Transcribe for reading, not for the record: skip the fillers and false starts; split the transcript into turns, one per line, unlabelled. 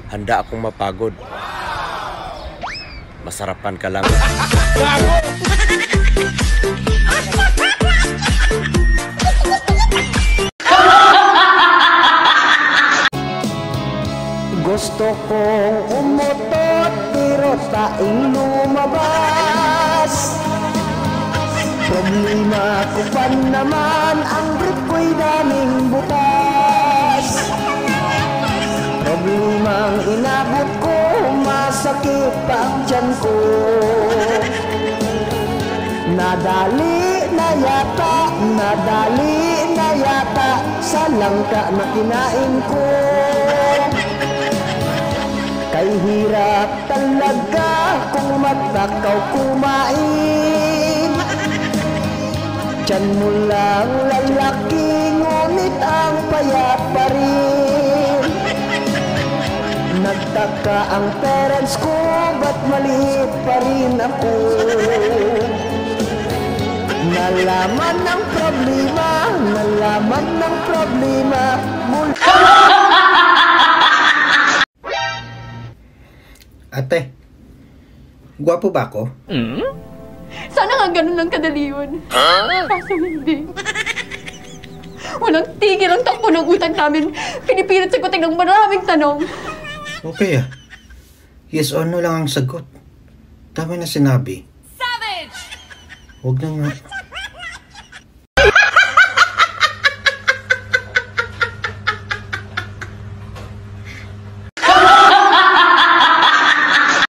Handa akong mapagod. Masarapan ka lang.
Gusto kong umutot pero taing lumabas. Problema ko pa naman, ang brief ko'y daming butas. Problemang inabot ko, masakit pa ang tiyan ko. Nadali na yata sa langka na kinain ko. Kay hirap talaga kung magtakaw kumain. Tiyan mo lang lalaki, ngunit ang payat pa rin. Nagtaka ang parents ko, ba't maliit pa rin ako? Nalaman ng problema mula.
Ate, gwapo ba ako?
Sana nga ganun lang kadali yun. Kaso hindi. Walang tigil ang takbo ng utang namin. Pinipilit sagutin ng maraming tanong.
Okay ah. Yes or no lang ang sagot. Tama na sinabi.
Savage!
Huwag na nga.